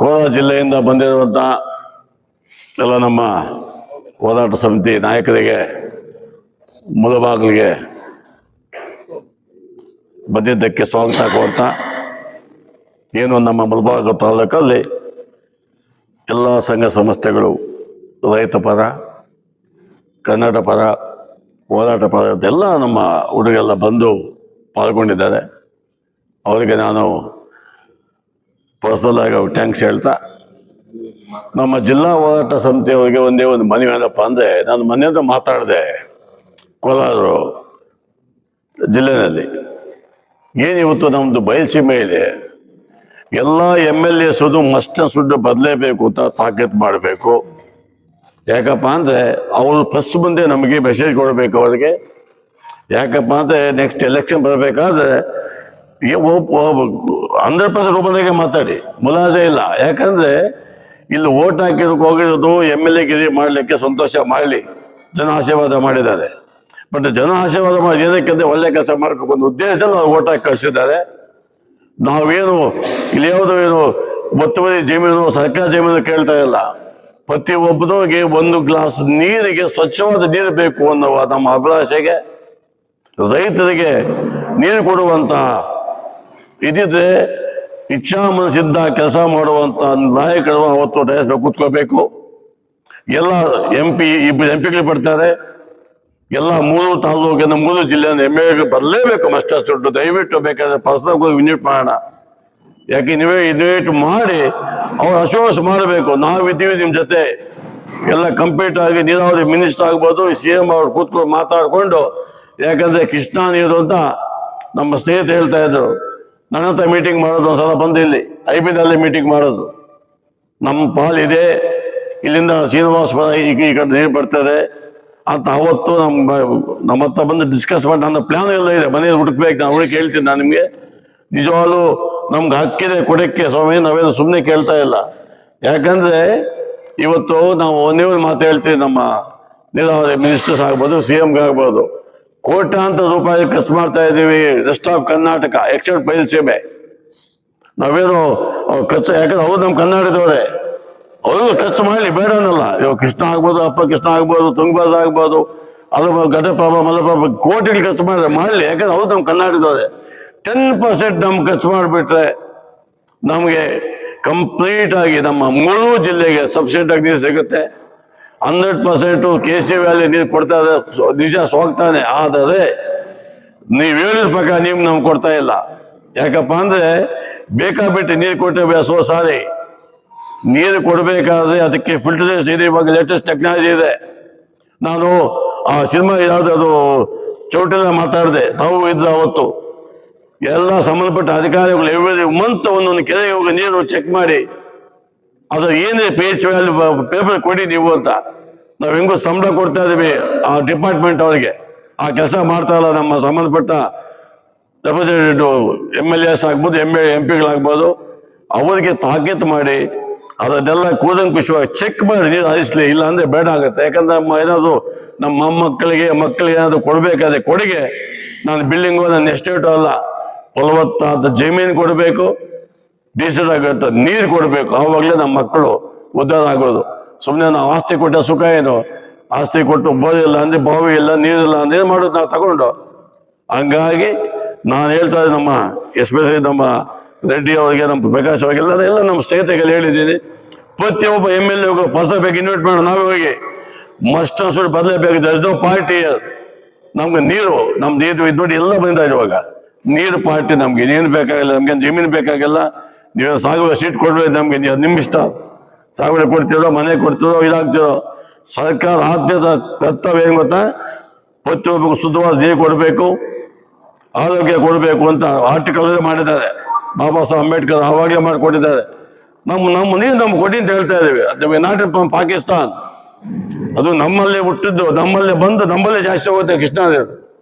ಕೋಲಾರ ಜಿಲ್ಲೆಯಿಂದ ಬಂದಿರುವಂಥ ಎಲ್ಲ ನಮ್ಮ ಹೋರಾಟ ಸಮಿತಿ ನಾಯಕರಿಗೆ ಮುಳಬಾಗಿಲಿಗೆ ಬಂದಿದ್ದಕ್ಕೆ ಸ್ವಾಗತ ಕೋರ್ತಾ, ಏನು ನಮ್ಮ ಮುಳಬಾಗಿಲು ತಾಲೂಕಲ್ಲಿ ಎಲ್ಲ ಸಂಘ ಸಂಸ್ಥೆಗಳು ರೈತ ಪರ, ಕನ್ನಡ ಪರ, ಹೋರಾಟ ಪರ ಎಲ್ಲ ನಮ್ಮ ಹುಡುಗೆಲ್ಲ ಬಂದು ಪಾಲ್ಗೊಂಡಿದ್ದಾರೆ. ಅವರಿಗೆ ನಾನು ಪರ್ಸನಲ್ ಆಗಿ ಥ್ಯಾಂಕ್ಸ್ ಹೇಳ್ತಾ, ನಮ್ಮ ಜಿಲ್ಲಾ ಹೋರಾಟ ಸಮಿತಿಯವರಿಗೆ ಒಂದೇ ಒಂದು ಮನವಿ ಏನಪ್ಪ ಅಂದರೆ, ನಾನು ಮನೆಯಿಂದ ಮಾತಾಡಿದೆ ಕೋಲಾರ ಜಿಲ್ಲೆಯಲ್ಲಿ. ಏನಿವತ್ತು ನಮ್ಮದು ಬಯಲುಸೀಮೆ ಇದೆ, ಎಲ್ಲ MLAs ಮಸ್ಟ್ ಸುಡ್ಡು ಬದಲೇಬೇಕು ಅಂತ ತಾಕೀತು ಮಾಡಬೇಕು. ಯಾಕಪ್ಪ ಅಂದರೆ ಅವರು ಫಸ್ಟ್ ಮುಂದೆ ನಮಗೆ ಮೆಸೇಜ್ ಕೊಡಬೇಕು ಅವರಿಗೆ. ಯಾಕಪ್ಪ ಅಂದರೆ ನೆಕ್ಸ್ಟ್ ಎಲೆಕ್ಷನ್ ಬರಬೇಕಾದ್ರೆ 100% ಒಬ್ಬನಿಗೆ ಮಾತಾಡಿ ಮುಲಾಜೆ ಇಲ್ಲ. ಯಾಕಂದರೆ ಇಲ್ಲಿ ಓಟ್ ಹಾಕಿದಕ್ಕೆ ಹೋಗಿರೋದು MLA ಗಿರಿ ಮಾಡಲಿಕ್ಕೆ, ಸಂತೋಷ ಮಾಡಲಿ, ಜನ ಆಶೀರ್ವಾದ ಮಾಡಿದ್ದಾರೆ. ಬಟ್ ಜನ ಆಶೀರ್ವಾದ ಮಾಡಿ ಏನಕ್ಕೆಂದರೆ ಒಳ್ಳೆ ಕೆಲಸ ಮಾಡಬೇಕು ಒಂದು ಉದ್ದೇಶದಲ್ಲಿ ನಾವು ಓಟ್ ಹಾಕಿ ಕಳಿಸಿದ್ದಾರೆ. ನಾವೇನು ಇಲ್ಲಿ ಯಾವುದೋ ಏನು ಒತ್ತುವರಿ ಜಮೀನು, ಸರ್ಕಾರ ಜಮೀನು ಕೇಳ್ತಾ ಇಲ್ಲ. ಪ್ರತಿಯೊಬ್ಬನಿಗೆ ಒಂದು ಗ್ಲಾಸ್ ನೀರಿಗೆ, ಸ್ವಚ್ಛವಾದ ನೀರು ಬೇಕು ಅನ್ನುವ ನಮ್ಮ ಅಭಿಲಾಷೆಗೆ, ರೈತರಿಗೆ ನೀರು ಕೊಡುವಂಥ ಇದಿದ್ರೆ ಇಚ್ಛಾ ಮನಸ್ಸಿದ್ದ ಕೆಲಸ ಮಾಡುವಂಥ ನಾಯಕರು ಅವತ್ತು ಡಯಸ್ಬೇಕು, ಕೂತ್ಕೋಬೇಕು. ಎಲ್ಲ ಇಬ್ಬರು MP ಗಳು ಬರ್ತಾರೆ. ಎಲ್ಲ 3 ತಾಲೂಕಿನ 3 ಜಿಲ್ಲೆಯ MLA ಬರಲೇಬೇಕು. ಮಸ್ಟರ್ ದುಡ್ಡು ದಯವಿಟ್ಟು ಬೇಕಾದ್ರೆ ಪರ್ಸನಲ್ ಇನ್ವೈಟ್ ಮಾಡೋಣ. ಯಾಕೆ ಇನ್ವೈಟ್ ಮಾಡಿ ಅವ್ರು ಅಶ್ವಾಸ ಮಾಡಬೇಕು, ನಾವಿದ್ದೀವಿ ನಿಮ್ಮ ಜೊತೆ. ಎಲ್ಲ ಕಂಪ್ಲೀಟ್ ಆಗಿ ನೀರಾವರಿ ಮಿನಿಸ್ಟರ್ ಆಗ್ಬೋದು, CM ಅವ್ರು ಕೂತ್ಕೊಂಡು ಮಾತಾಡಿಕೊಂಡು. ಯಾಕಂದರೆ ಕೃಷ್ಣಾ ನೀರು ಅಂತ ನಮ್ಮ ಸ್ನೇಹಿತರು ಹೇಳ್ತಾ ಇದ್ರು, ನನ್ನ ಹತ್ರ ಮೀಟಿಂಗ್ ಮಾಡೋದು, ಒಂದ್ಸಲ ಬಂದು ಇಲ್ಲಿ IBನಲ್ಲಿ ಮೀಟಿಂಗ್ ಮಾಡೋದು. ನಮ್ಮ ಪಾಲಿದೆ, ಇಲ್ಲಿಂದ ಶ್ರೀನಿವಾಸಪುರ ಈ ಕಡೆ ನೀರು ಬರ್ತದೆ ಅಂತ ಅವತ್ತು ನಮ್ಮ ಹತ್ರ ಬಂದು ಡಿಸ್ಕಸ್ ಮಾಡಿ, ನನ್ನ ಪ್ಲ್ಯಾನ್ ಎಲ್ಲ ಇದೆ, ಮನೆಯಲ್ಲಿ ಹುಡುಕ್ಬೇಕು. ನಾನು ಹುಡುಕಿ ಹೇಳ್ತೀನಿ. ನಾನು ನಿಮಗೆ ನಿಜವಾಗ್ಲೂ ನಮ್ಗೆ ಹಕ್ಕಿದೆ ಕೊಡಕ್ಕೆ ಸ್ವಾಮಿ, ನಾವೇನು ಸುಮ್ಮನೆ ಕೇಳ್ತಾ ಇಲ್ಲ. ಯಾಕಂದರೆ ಇವತ್ತು ನಾವು ಒಂದೇ ಒಂದು ಮಾತು ಹೇಳ್ತೀವಿ, ನಮ್ಮ ನೀರಾವರಿ ಮಿನಿಸ್ಟರ್ಸ್ ಆಗ್ಬೋದು, CM ಆಗ್ಬೋದು, ಕೋಟ್ಯಾಂತರ ರೂಪಾಯಿ ಖರ್ಚು ಮಾಡ್ತಾ ಇದ್ದೀವಿ. ರೆಸ್ಟ್ ಆಫ್ ಕರ್ನಾಟಕ ಎಕ್ಸೆಪ್ಟ್ ಬಯಲುಸೀಮೆ ನಾವೇನು ಖರ್ಚು, ಯಾಕಂದ್ರೆ ಅವ್ರು ನಮ್ಮ ಕರ್ನಾಟಕದವರೇ, ಅವ್ರಿಗೂ ಖರ್ಚು ಮಾಡಲಿ, ಬೇಡ ಅನ್ನಲ್ಲ. ಇವಾಗ ಕೃಷ್ಣ ಆಗ್ಬೋದು, ಅಪ್ಪ ಕೃಷ್ಣ ಆಗ್ಬೋದು, ತುಂಗಭದ್ರಾ ಆಗ್ಬೋದು, ಅದ್ರ ಘಟಪ್ರಭಾ, ಮಲಪ್ರಭಾ, ಕೋಟಿಗಳು ಖರ್ಚು ಮಾಡಲಿ. ಯಾಕಂದ್ರೆ ಅವ್ರು ನಮ್ಮ ಕರ್ನಾಟಕದವರೇ. 10% ನಮ್ಗೆ ಖರ್ಚು ಮಾಡಿಬಿಟ್ರೆ ನಮಗೆ ಕಂಪ್ಲೀಟ್ ಆಗಿ ನಮ್ಮ 3 ಜಿಲ್ಲೆಗೆ ಸಬ್ಸಿಡಿಯಾಗಿ ನೀರು ಸಿಗುತ್ತೆ. 100% KC ವ್ಯಾಲಿ ನೀರು ಕೊಡ್ತಾ ಇದೆ, ನಿಜ ಸ್ವಾಗತಾನೆ. ಆದರೆ ನೀವು ಹೇಳಿದ ಪ್ರಕಾರ ನೀವು ನಮ್ಗೆ ಕೊಡ್ತಾ ಇಲ್ಲ. ಯಾಕಪ್ಪ ಅಂದರೆ ಬೇಕಾಬಿಟ್ಟು ನೀರು ಕೊಟ್ಟರೆ ಸಾರಿ. ನೀರು ಕೊಡಬೇಕಾದ್ರೆ ಅದಕ್ಕೆ ಫಿಲ್ಟರೇಷನ್ ಇದೆ. ಇವಾಗ ಲೇಟೆಸ್ಟ್ ಟೆಕ್ನಾಲಜಿ ಇದೆ. ನಾನು ಆ ಸಿನಿಮಾ ಯಾವುದದು ಚೌಟಿನ ಮಾತಾಡಿದೆ, ತಾವು ಇದ್ರೆ ಅವತ್ತು ಎಲ್ಲ ಸಂಬಂಧಪಟ್ಟ ಅಧಿಕಾರಿಗಳು ಎವ್ರಿ ಮಂತ್ ಒಂದೊಂದು ಕೆರೆಗೆ ಹೋಗಿ ನೀರು ಚೆಕ್ ಮಾಡಿ ಅದ್ರ ಏನೇ PH ವ್ಯಾಲ್ಯೂ ಪೇಪರ್ ಕೊಡಿ ನೀವು ಅಂತ. ನಾವು ಹೆಂಗೋ ಸಂಬಳ ಕೊಡ್ತಾ ಇದೀವಿ ಆ ಡಿಪಾರ್ಟ್ಮೆಂಟ್ ಅವರಿಗೆ. ಆ ಕೆಲಸ ಮಾಡ್ತಾ ಇಲ್ಲ ನಮ್ಮ ಸಂಬಂಧಪಟ್ಟ ರೆಪ್ರೆಸೆಂಟೇಟಿವ್ MLAs ಆಗ್ಬೋದು, MP ಗಳಾಗ್ಬೋದು, ಅವರಿಗೆ ತಾಕೀತು ಮಾಡಿ ಅದನ್ನೆಲ್ಲ ಕೂಲಂಕುಷವಾಗಿ ಚೆಕ್ ಮಾಡಿ ನೀರು ಹರಿಸಲಿ. ಇಲ್ಲ ಅಂದರೆ ಬೇಡ ಆಗುತ್ತೆ. ಯಾಕಂದ್ರೆ ಏನಾದರೂ ನಮ್ಮ ಮೊಮ್ಮಕ್ಕಳಿಗೆ ಏನಾದರೂ ಕೊಡಬೇಕಾದ್ರೆ ಕೊಡುಗೆ, ನಾನು ಬಿಲ್ಡಿಂಗು, ನನ್ನ ಎಸ್ಟೇಟು ಅಲ್ಲ, ಫಲವತ್ತಾದ ಜಮೀನು ಕೊಡಬೇಕು, ಡೀಸೆಲ್ ಆಗತ್ತ ನೀರು ಕೊಡಬೇಕು. ಆವಾಗಲೇ ನಮ್ಮ ಮಕ್ಕಳು ಉದ್ಧಾರ ಆಗೋದು. ಸುಮ್ಮನೆ ನಾವು ಆಸ್ತಿ ಕೊಟ್ಟ ಸುಖ ಏನು? ಆಸ್ತಿ ಕೊಟ್ಟು ಬೋರಿಲ್ಲ ಅಂದರೆ, ಬಾವಿ ಇಲ್ಲ, ನೀರಿಲ್ಲ ಅಂದ್ರೆ ಏನು ಮಾಡೋದು ನಾವು ತಗೊಂಡು? ಹಂಗಾಗಿ ನಾನು ಹೇಳ್ತಾ ಇದ್ದೆ, ನಮ್ಮ ಎಸ್ಪೆಷಲಿ ನಮ್ಮ ರೆಡ್ಡಿ ಅವರಿಗೆ, ನಮ್ಮ ಪ್ರಕಾಶ್ ಅವರಿಗೆಲ್ಲ ಎಲ್ಲ ನಮ್ಮ ಸ್ನೇಹಿತರಿಗೆ ಹೇಳಿದ್ದೀನಿ, ಪ್ರತಿಯೊಬ್ಬ MLA ಬೇಕು, ಇನ್ವೈಟ್ ಮಾಡೋಣ. ನಾವೇ ಹೋಗಿ ಮಸ್ಟ್ ಸುಟ್ಟು ಬದಲೇಬೇಕು. There is no party. ನಮ್ಗೆ ನೀರು, ನಮ್ದು ಇದು ನೋಡಿ ಎಲ್ಲ ಬಂದಿದೆ. ಇವಾಗ ನೀರು ಪಾರ್ಟಿ ನಮ್ಗೆ ಇನ್ನೇನು ಬೇಕಾಗಿಲ್ಲ. ನಮ್ಗೆ ಜಮೀನು ಬೇಕಾಗಿಲ್ಲ. ನೀವು ಸಾಗುವಳಿ ಸೀಟ್ ಕೊಡ್ಬೇಕು ನಮ್ಗೆ, ನಿಮ್ಮ ಇಷ್ಟ. ಸಾಗುವಳಿ ಕೊಡ್ತಿರೋ, ಮನೆ ಕೊಡ್ತಿರೋ, ಇದಾಗ್ತಿರೋ, ಸರ್ಕಾರ ಆದ್ಯತೆ ಕರ್ತವ್ಯ ಏನು ಗೊತ್ತಾ? ಪ್ರತಿಯೊಬ್ಬರಿಗೂ ಶುದ್ಧವಾದ ನೀರು ಕೊಡಬೇಕು, ಆರೋಗ್ಯ ಕೊಡಬೇಕು ಅಂತ ಆರ್ಟಿಕಲ್ ಮಾಡಿದ್ದಾರೆ. ಬಾಬಾ ಸಾಹೇಬ್ ಅಂಬೇಡ್ಕರ್ ಆವಾಗಲೇ ಮಾಡಿಕೊಟ್ಟಿದ್ದಾರೆ. ನಮ್ಮ ನೀರು ನಮ್ಗೆ ಕೊಡಿ ಅಂತ ಹೇಳ್ತಾ ಇದ್ದೀವಿ. ಅದು ನಾಟ್ ಫ್ರಮ್ ಪಾಕಿಸ್ತಾನ್. ಅದು ನಮ್ಮಲ್ಲೇ ಹುಟ್ಟಿದ್ದು, ನಮ್ಮಲ್ಲೇ ಬಂದು, ನಮ್ಮಲ್ಲೇ ಜಾಸ್ತಿ ಹೋಗುತ್ತೆ ಕೃಷ್ಣಾ ನೀರು.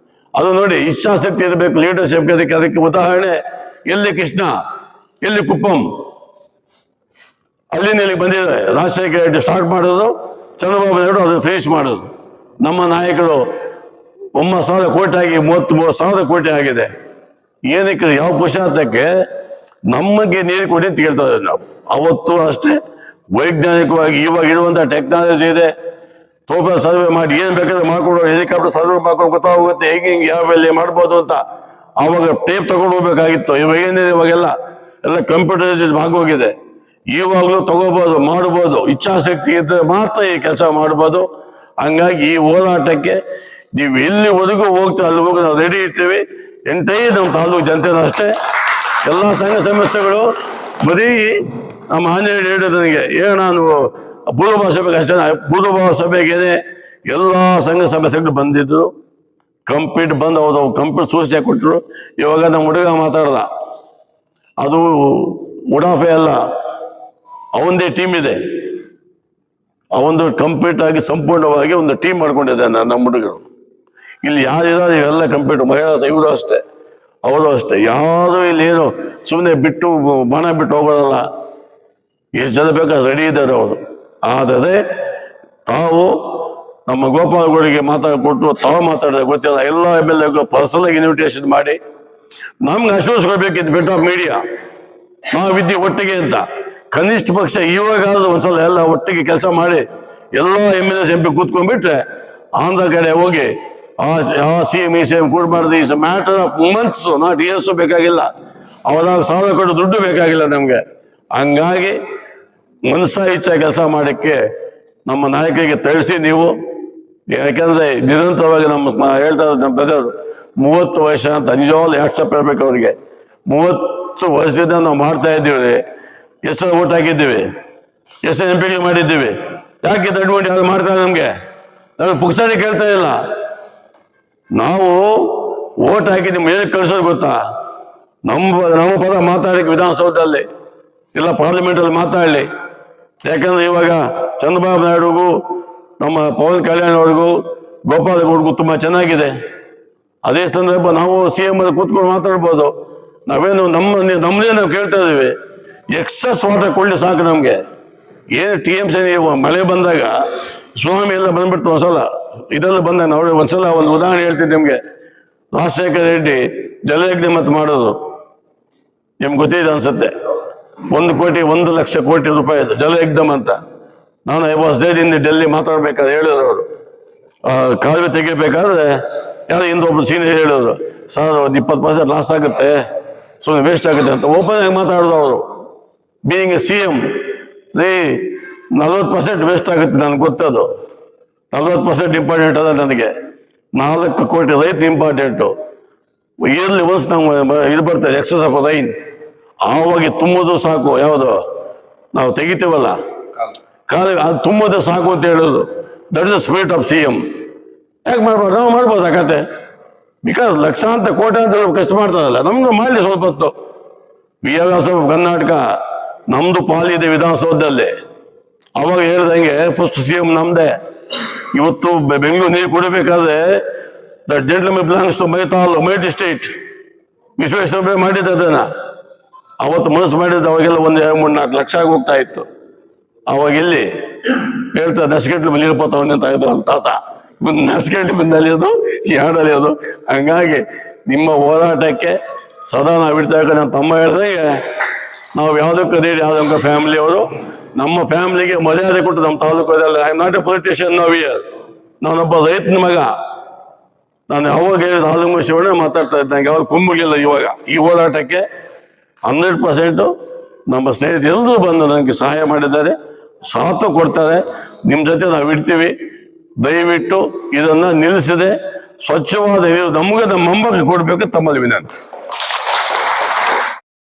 ಅದು ನೋಡಿ, ಇಚ್ಛಾಶಕ್ತಿ ಇರಬೇಕು, ಲೀಡರ್ಶಿಪ್. ಅದಕ್ಕೆ ಉದಾಹರಣೆ ಎಲ್ಲಿ ಕೃಷ್ಣ, ಎಲ್ಲಿ ಕುಪ್ಪಂ, ಅಲ್ಲಿಂದ ಇಲ್ಲಿಗೆ ಬಂದಿದ್ದಾರೆ. ರಾಜಶೇಖರ ರೆಡ್ಡಿ ಸ್ಟಾರ್ಟ್ ಮಾಡೋದು, ಚಂದ್ರಬಾಬು ನಾಯ್ಡು ಅದನ್ನು ಫಿನಿಶ್ ಮಾಡೋದು. ನಮ್ಮ ನಾಯಕರು 9,000 ಕೋಟಿ ಆಗಿ 33,000 ಕೋಟಿ ಆಗಿದೆ. ಏನಕ್ಕೆ, ಯಾವ ಪುರುಷಾರ್ಥಕ್ಕೆ? ನಮಗೆ ನೀರು ಕೊಡಿ ಅಂತ ಕೇಳ್ತಾ ಇದ್ದೀವಿ ನಾವು. ಅವತ್ತು ಅಷ್ಟೇ ವೈಜ್ಞಾನಿಕವಾಗಿ ಇವಾಗ ಇರುವಂತಹ ಟೆಕ್ನಾಲಜಿ ಇದೆ, ಟೋಟಲ್ ಸರ್ವೆ ಮಾಡಿ ಏನ್ ಬೇಕಾದ್ರೆ ಮಾಡ್ಕೊಂಡು ಹೆಲಿಕಾಪ್ಟರ್ ಸರ್ವೆ ಮಾಡ್ಕೊಂಡು ಗೊತ್ತಾಗುತ್ತೆ ಹೆಂಗೆ ಯಾವ ಬೆಲೆ ಮಾಡ್ಬೋದು ಅಂತ. ಆವಾಗ ಟೇಪ್ ತಗೊಂಡು ಹೋಗ್ಬೇಕಾಗಿತ್ತು. ಇವಾಗ ಏನಿದೆ ಇವಾಗೆಲ್ಲ ಕಂಪ್ಯೂಟರೈಸ್ ಆಗೋಗಿದೆ. ಇವಾಗಲೂ ತಗೋಬಹುದು, ಮಾಡ್ಬೋದು. ಇಚ್ಛಾಶಕ್ತಿ ಇದ್ದರೆ ಮಾತ್ರ ಈ ಕೆಲಸ ಮಾಡ್ಬೋದು. ಹಂಗಾಗಿ ಈ ಹೋರಾಟಕ್ಕೆ ನೀವು ಎಲ್ಲಿವರೆಗೂ ಹೋಗ್ತೀವಿ ಅಲ್ಲಿ ಹೋಗಿ ನಾವು ರೆಡಿ ಇರ್ತೀವಿ. ಎಂಟೈದು ನಮ್ಮ ತಾಲೂಕು ಜನತೆನೂ ಅಷ್ಟೇ, ಎಲ್ಲ ಸಂಘ ಸಂಸ್ಥೆಗಳು. ಬರೀ ನಮ್ಮ ಆಂಜನೇಯ ಹೇಳಿದ ನನಗೆ ನಾನು ಪೂರ್ವಭಾವ ಸಭೆಗೆ ಅಷ್ಟೇ, ಪೂರ್ವಭಾವ ಸಭೆಗೆ ಎಲ್ಲ ಸಂಘ ಸಂಸ್ಥೆಗಳು ಬಂದಿದ್ರು. ಕಂಪ್ಲೀಟ್ ಬಂದು ಅವರು ಕಂಪ್ಲೀಟ್ ಸೂಚನೆ ಕೊಟ್ಟರು. ಇವಾಗ ನಮ್ಮ ಹುಡುಗ ಮಾತಾಡ್ದ, ಅದು ಉಡಾಫೆ ಅಲ್ಲ, ಅವಂದೇ ಟೀಮ್ ಇದೆ. ಅವಂದು ಕಂಪ್ಲೀಟ್ ಆಗಿ ಸಂಪೂರ್ಣವಾಗಿ ಒಂದು ಟೀಮ್ ಮಾಡ್ಕೊಂಡಿದ್ದೆ ನಮ್ಮ ಹುಡುಗರು. ಇಲ್ಲಿ ಯಾರಿದ್ದಾರೆ ಇವೆಲ್ಲ ಕಂಪ್ಲೀಟ್ ಮಹಿಳಾ ಇವರು ಅಷ್ಟೇ, ಅವರು ಅಷ್ಟೇ. ಯಾರು ಇಲ್ಲಿ ಏನು ಸುಮ್ಮನೆ ಬಿಟ್ಟು ಬಾಣ ಬಿಟ್ಟು ಹೋಗೋದಲ್ಲ. ಎಷ್ಟು ಜನ ಬೇಕಾದ್ರೆ ರೆಡಿ ಇದ್ದಾರೆ ಅವರು. ಆದರೆ ತಾವು ನಮ್ಮ ಗೋಪಾಲಗೌಡರಿಗೆ ಮಾತಾಡಿಕೊಟ್ಟು ತಾವು ಮಾತಾಡಿದ್ರೆ ಗೊತ್ತಿಲ್ಲ, ಎಲ್ಲ MLA ಪರ್ಸನಲ್ ಇನ್ವಿಟೇಷನ್ ಮಾಡಿ ನಮ್ಗೆ ಅಶ್ವಸ್ಕೊಳ್ಬೇಕಿತ್ತು. ಬೆಟ್ ಆಫ್ ಮೀಡಿಯಾ ನಾವಿದ್ದೀವಿ ಒಟ್ಟಿಗೆ ಅಂತ. ಕನಿಷ್ಠ ಪಕ್ಷ ಇವಾಗಾದ್ರೂ ಒಂದ್ಸಲ ಎಲ್ಲ ಒಟ್ಟಿಗೆ ಕೆಲಸ ಮಾಡಿ ಎಲ್ಲ MLA MP ಕೂತ್ಕೊಂಡ್ಬಿಟ್ರೆ ಆಂಧ್ರ ಕಡೆ ಹೋಗಿ ಆ CM ಈ CM ಕೂಡ್ಬಾರ್ದು. Is matter of months, not years ಬೇಕಾಗಿಲ್ಲ. ಅವಾಗ ಸಾಲ ಕೊಟ್ಟು ದುಡ್ಡು ಬೇಕಾಗಿಲ್ಲ ನಮ್ಗೆ. ಹಂಗಾಗಿ ಮನಸ್ಸ ಇಚ್ಛೆ ಕೆಲಸ ಮಾಡಕ್ಕೆ ನಮ್ಮ ನಾಯಕರಿಗೆ ತಿಳಿಸಿ ನೀವು. ಯಾಕಂದ್ರೆ ನಿರಂತರವಾಗಿ ನಮ್ಮ ಹೇಳ್ತಾ ಇರೋದು ನಮ್ಮ ಬ್ರದರ್ 30 ವರ್ಷ ಅಂತ ನಿಜವಾಗ್ಲೂ ವಾಟ್ಸಪ್ ಹೇಳ್ಬೇಕು ಅವ್ರಿಗೆ. 30 ವರ್ಷದಿಂದ ನಾವು ಮಾಡ್ತಾ ಇದ್ದೀವಿ. ಎಷ್ಟು ಓಟ್ ಹಾಕಿದ್ದೀವಿ, ಎಷ್ಟು MP ಮಾಡಿದ್ದೀವಿ. ಯಾಕೆ ತಡ್ಕೊಂಡು ಯಾರು ಮಾಡ್ತಾರೆ ನಮ್ಗೆ? ನಮಗೆ ಪುಕ್ಸಾರಿ ಕೇಳ್ತಾ ಇಲ್ಲ. ನಾವು ಓಟ್ ಹಾಕಿ ನಿಮ್ಗೆ ಹೇಗೆ ಕಳ್ಸೋದು ಗೊತ್ತಾ? ನಮ್ಮ ಪದ ಮಾತಾಡಕ್ಕೆ ವಿಧಾನಸೌಧದಲ್ಲಿ ಇಲ್ಲ ಪಾರ್ಲಿಮೆಂಟಲ್ಲಿ ಮಾತಾಡಲಿ. ಯಾಕಂದ್ರೆ ಇವಾಗ ಚಂದ್ರಬಾಬು ನಾಯ್ಡುಗೂ ನಮ್ಮ ಪವನ್ ಕಲ್ಯಾಣ್ ಅವ್ರಿಗೂ ಗೋಪಾಲಗೌಡ್ಗೂ ತುಂಬ ಚೆನ್ನಾಗಿದೆ. ಅದೇ ಸಂದರ್ಭ ನಾವು CM ಅಲ್ಲಿ ಕೂತ್ಕೊಂಡು ಮಾತಾಡ್ಬೋದು. ನಾವೇನು ನಮ್ಮದೇ ನಾವು ಕೇಳ್ತಾ ಇದ್ದೀವಿ, ಎಕ್ಸಸ್ ವಾಟರ್ ಕೊಳ್ಳಿ ಸಾಕು ನಮಗೆ. ಏನು TMC ಮಳೆ ಬಂದಾಗ ಸುನಾಮಿ ಎಲ್ಲ ಬಂದ್ಬಿಡ್ತು ಒಂದ್ಸಲ. ಇದೆಲ್ಲ ಬಂದಾಗ ನಾವು ಒಂದ್ಸಲ ಒಂದು ಉದಾಹರಣೆ ಹೇಳ್ತೀನಿ ನಿಮಗೆ. ರಾಜಶೇಖರ ರೆಡ್ಡಿ ಜಲಯಜ್ಞ ಮತ್ತು ಮಾಡೋದು ನಿಮ್ಗೆ ಗೊತ್ತಿದೆ ಅನ್ಸುತ್ತೆ. 1 ಕೋಟಿ ರೂಪಾಯಿದು ಜಲಯಜ್ಞಂ ಅಂತ. ನಾನು ಐ ಡೆಲ್ಲಿ ಮಾತಾಡ್ಬೇಕಾದ್ರೆ ಹೇಳಿದ್ರು ಅವರು, ಕಾಲುವೆ ತೆಗಿಬೇಕಾದ್ರೆ ಯಾರು ಹಿಂದೊಬ್ರು ಸೀನಿಯರ್ ಹೇಳಿದ್ರು, ಸರ್ ಒಂದು 20% ಲಾಸ್ ಆಗುತ್ತೆ, ಸುಮ್ಮನೆ ವೇಸ್ಟ್ ಆಗುತ್ತೆ ಅಂತ ಓಪನ್ ಆಗಿ ಮಾತಾಡಿದ್ರು ಅವರು. ಬೀಯಿಂಗ್ ಎ CM, 40% ವೇಸ್ಟ್ ಆಗುತ್ತೆ ನನಗೆ ಗೊತ್ತದು. 40% ಇಂಪಾರ್ಟೆಂಟ್ ಅದ ನನಗೆ. 4 ಕೋಟಿ ರೈತ ಇಂಪಾರ್ಟೆಂಟು. ಇಯರ್ಲಿ ಒನ್ಸ್ ನಾವು ಇದು ಬರ್ತದೆ ಎಕ್ಸಸ್ ಆಫ್ ರೈನ್, ಆವಾಗ ತುಂಬೋದು ಸಾಕು. ಯಾವುದು ನಾವು ತೆಗಿತೀವಲ್ಲ ಕಾಲುವೆ, ಅದು ತುಂಬೋದು ಸಾಕು ಅಂತ ಹೇಳೋದು. That is the spirit of CM. ಯಾಕೆ ಮಾಡ್ಬಾರ್ದು? ನಾವು ಮಾಡ್ಬೋದು ಆ ಕತೆ. ಬಿಕಾಸ್ ಲಕ್ಷಾಂತರ ಕೋಟ್ಯಾಂತರ ಕಷ್ಟ ಮಾಡ್ತಾರಲ್ಲ, ನಮ್ಗೆ ಮಾಡಲಿ ಸ್ವಲ್ಪ ಹೊತ್ತು. ವಿದ್ಯಾಭ್ಯಾಸ ಕರ್ನಾಟಕ ನಮ್ದು ಪಾಲಿದೆ ವಿಧಾನಸೌಧದಲ್ಲಿ. ಅವಾಗ ಹೇಳ್ದಂಗೆ ಫಸ್ಟ್ CM ನಮ್ದೇ. ಇವತ್ತು ಬೆಂಗಳೂರು ನೀರು ಕೊಡಬೇಕಾದ್ರೆ the gentleman belongs to my district. Visvesvaraya ಮಾಡಿದ್ದ ಅದನ್ನ ಅವತ್ತು ಮನಸ್ಸು ಮಾಡಿದ್ದು. ಅವಾಗೆಲ್ಲ 1, 2, 3, 4 ಲಕ್ಷ ಆಗಿ ಹೋಗ್ತಾ ಇತ್ತು. ಅವಾಗ ಇಲ್ಲಿ ಹೇಳ್ತಾರೆ ನಸ್ಕೆಟ್ಲು ನೀರ್ಪತ್ತವನ್ನೇ ಅಂತ ಇದ್ರು ನಮ್ಮ ತಾತ. ನಸ್ಕೆಟ್ಲು ಬಂದಲಿಯೋದು ಅದು. ಹಂಗಾಗಿ ನಿಮ್ಮ ಹೋರಾಟಕ್ಕೆ ಸದಾ ನಾವು ಇಡ್ತಾ ನನ್ನ ತಮ್ಮ ಹೇಳ್ದಂಗೆ ನಾವು ಯಾವುದಕ್ಕೂ ರೇಡಿ ಯಾವುದಕ್ಕೆ ಫ್ಯಾಮಿಲಿಯವರು. ನಮ್ಮ ಫ್ಯಾಮಿಲಿಗೆ ಮರ್ಯಾದೆ ಕೊಟ್ಟು ನಮ್ಮ ತಾಲೂಕಲ್ಲಿ I am not A politician. ನಾನೊಬ್ಬ ರೈತನ ಮಗ. ನಾನು ಅವಾಗ ಹೇಳಿದ ಹಾಲುಂಗ ಶಿವಣ್ಣ ಮಾತಾಡ್ತಾ ಇದ್ದ, ನಂಗೆ ಯಾವಾಗ ಕುಂಬಿಲ್ಲ. ಇವಾಗ ಈ ಹೋರಾಟಕ್ಕೆ 100% ನಮ್ಮ ಸ್ನೇಹಿತರು ಎಲ್ಲರೂ ಬಂದು ನನಗೆ ಸಹಾಯ ಮಾಡಿದ್ದಾರೆ, ಸಾಥ್ ಕೊಡ್ತಾರೆ. ನಿಮ್ಮ ಜೊತೆ ನಾವು ಇಡ್ತೀವಿ. ದಯವಿಟ್ಟು ಇದನ್ನ ನಿಲ್ಲಿಸದೆ ಸ್ವಚ್ಛವಾದ ನೀರು ನಮಗೆ ನಮ್ಮ ಮೊಮ್ಮಕ್ಕಳಿಗೆ ಕೊಡಬೇಕು ತಮ್ಮಲ್ಲಿ ವಿನಂತಿ.